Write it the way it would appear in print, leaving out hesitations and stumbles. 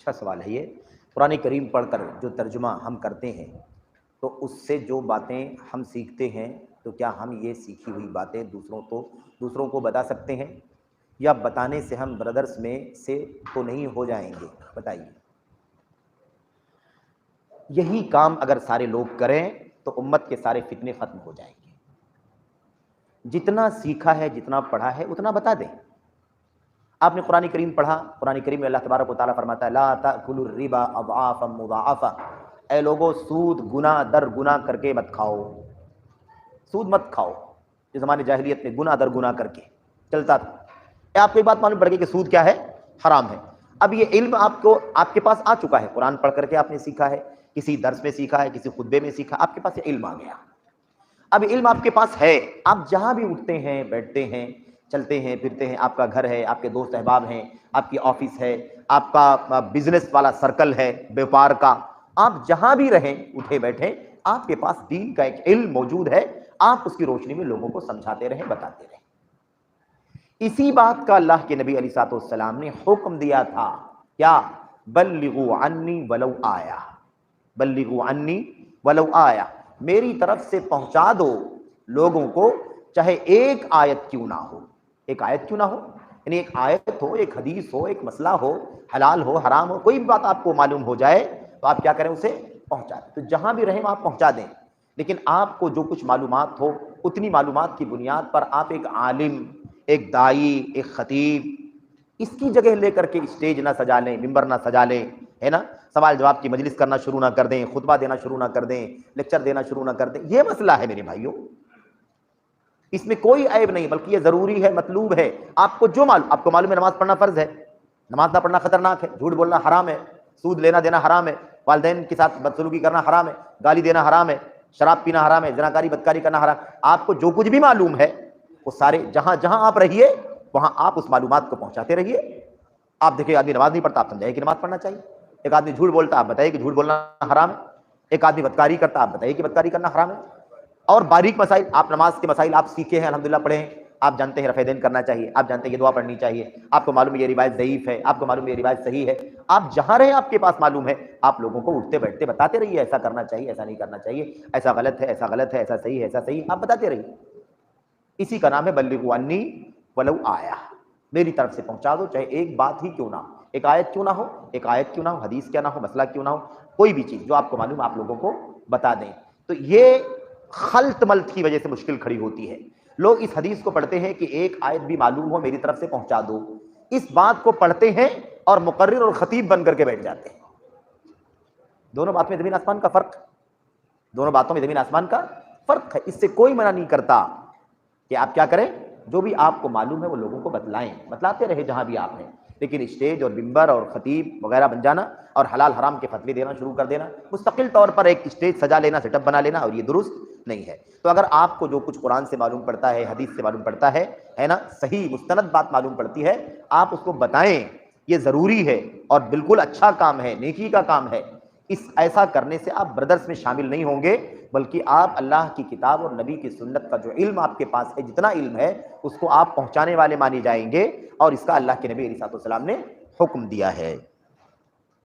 اچھا سوال ہے یہ۔ قرآن کریم پڑھ کر جو ترجمہ ہم کرتے ہیں تو اس سے جو باتیں ہم سیکھتے ہیں تو کیا ہم یہ سیکھی ہوئی باتیں دوسروں کو بتا سکتے ہیں، یا بتانے سے ہم برادرز میں سے تو نہیں ہو جائیں گے؟ بتائیے۔ یہی کام اگر سارے لوگ کریں تو امت کے سارے فتنے ختم ہو جائیں گے۔ جتنا سیکھا ہے، جتنا پڑھا ہے، اتنا بتا دیں۔ آپ نے قرآن کریم پڑھا، قرآن کریم میں اللہ تبارک و تعالیٰ فرماتا ہے لا تأکلوا الربا اضعافا مضاعفا، اے لوگوں سود گناہ در گناہ کر کے مت کھاؤ، سود مت کھاؤ۔ اس زمانے جاہلیت میں گناہ در گناہ کر کے چلتا تھا۔ آپ کو یہ بات معلوم پڑ گئی کہ سود کیا ہے؟ حرام ہے۔ اب یہ علم آپ کے پاس آ چکا ہے، قرآن پڑھ کر کے آپ نے سیکھا ہے، کسی درس میں سیکھا ہے، کسی خطبے میں سیکھا، آپ کے پاس یہ علم آ گیا۔ اب علم آپ کے پاس ہے، آپ جہاں بھی اٹھتے ہیں، بیٹھتے ہیں، چلتے ہیں، پھرتے ہیں، آپ کا گھر ہے، آپ کے دوست احباب ہیں، آپ کی آفس ہے، آپ کا بزنس والا سرکل ہے، بیوپار کا، آپ جہاں بھی رہیں، اٹھے بیٹھے، آپ کے پاس دین کا ایک علم موجود ہے، آپ اس کی روشنی میں لوگوں کو سمجھاتے رہیں، بتاتے رہیں۔ اسی بات کا اللہ کے نبی علیہ السلام نے حکم دیا تھا، کیا؟ بلغوا عنی ولو آیا، بلغوا عنی ولو آیا، میری طرف سے پہنچا دو لوگوں کو، چاہے ایک آیت کیوں نہ ہو، ایک آیت کیوں نہ ہو، یعنی ایک آیت ہو، ایک حدیث ہو، ایک مسئلہ ہو، حلال ہو، حرام ہو، کوئی بھی بات آپ کو معلوم ہو جائے تو آپ کیا کریں؟ اسے پہنچا دیں۔ تو جہاں بھی رہیں وہاں پہنچا دیں، لیکن آپ کو جو کچھ معلومات ہو اتنی معلومات کی بنیاد پر آپ ایک عالم، ایک داعی، ایک خطیب، اس کی جگہ لے کر کے اسٹیج نہ سجا لیں، ممبر نہ سجا لیں، ہے نا، سوال جواب کی مجلس کرنا شروع نہ کر دیں، خطبہ دینا شروع نہ کر دیں، لیکچر دینا شروع نہ کر دیں۔ یہ مسئلہ ہے میرے بھائیوں، اس میں کوئی عیب نہیں، بلکہ یہ ضروری ہے، مطلوب ہے۔ آپ کو جو آپ کو معلوم ہے نماز پڑھنا فرض ہے، نماز نہ پڑھنا خطرناک ہے، جھوٹ بولنا حرام ہے، سود لینا دینا حرام ہے، والدین کے ساتھ بدسلوکی کرنا حرام ہے، گالی دینا حرام ہے، شراب پینا حرام ہے، زناکاری بدکاری کرنا حرام۔ آپ کو جو کچھ بھی معلوم ہے وہ سارے جہاں جہاں آپ رہیے وہاں آپ اس معلومات کو پہنچاتے رہیے۔ آپ دیکھیں آدمی نماز نہیں پڑھتا، آپ سمجھائیں کہ نماز پڑھنا چاہیے۔ ایک آدمی جھوٹ بولتا، آپ بتائیے کہ جھوٹ بولنا حرام ہے۔ ایک آدمی بدکاری کرتا، آپ بتائیے کہ بدکاری کرنا حرام ہے۔ اور باریک مسائل، آپ نماز کے مسائل آپ سیکھے ہیں، الحمدللہ پڑھے ہیں، آپ جانتے ہیں رفع دین کرنا چاہیے، آپ جانتے ہیں یہ دعا پڑھنی چاہیے، آپ کو معلوم ہے یہ روایت ضعیف ہے، آپ کو معلوم ہے یہ روایت صحیح ہے، آپ جہاں رہیں آپ کے پاس معلوم ہے، آپ لوگوں کو اٹھتے بیٹھتے بتاتے رہیے ایسا کرنا چاہیے، ایسا نہیں کرنا چاہیے، ایسا غلط ہے، ایسا غلط ہے، ایسا صحیح ہے، ایسا صحیح، آپ بتاتے رہیے۔ اسی کا نام ہے بلغوا عنی ولو آیا، میری طرف سے پہنچا دو، چاہے ایک بات ہی کیوں نہ ہو، ایک آیت کیوں نہ ہو، ایک آیت کیوں نہ ہو، حدیث کیا نہ ہو، مسئلہ کیوں نہ ہو، کوئی بھی چیز جو آپ کو معلوم آپ لوگوں کو بتا دیں۔ تو یہ خلط ملط کی وجہ سے مشکل کھڑی ہوتی ہے۔ لوگ اس حدیث کو پڑھتے ہیں کہ ایک آیت بھی معلوم ہو میری طرف سے پہنچا دو، اس بات کو پڑھتے ہیں اور مقرر اور خطیب بن کر کے بیٹھ جاتے ہیں۔ دونوں باتوں میں زمین آسمان کا فرق، دونوں باتوں میں زمین آسمان کا فرق ہے۔ اس سے کوئی منع نہیں کرتا کہ آپ کیا کریں، جو بھی آپ کو معلوم ہے وہ لوگوں کو بتلائیں، بتلاتے رہے جہاں بھی آپ ہیں، لیکن اسٹیج اور ممبر اور خطیب وغیرہ بن جانا اور حلال حرام کے فتوے دینا شروع کر دینا، مستقل طور پر ایک اسٹیج سجا لینا، سیٹ اپ بنا لینا، اور یہ درست نہیں ہے۔ تو اگر آپ کو جو کچھ قرآن سے معلوم پڑتا ہے، حدیث سے معلوم پڑتا ہے نا، صحیح مستند بات معلوم پڑتی ہے، آپ اس کو بتائیں، یہ ضروری ہے اور بالکل اچھا کام ہے، نیکی کا کام ہے۔ ایسا کرنے سے آپ بردرز میں شامل نہیں ہوں گے، بلکہ آپ اللہ کی کتاب اور نبی کی سنت کا جو علم آپ کے پاس ہے، جتنا علم ہے اس کو آپ پہنچانے والے مانے جائیں گے، اور اس کا اللہ کے نبی علیہ الصلوۃ والسلام نے حکم دیا ہے۔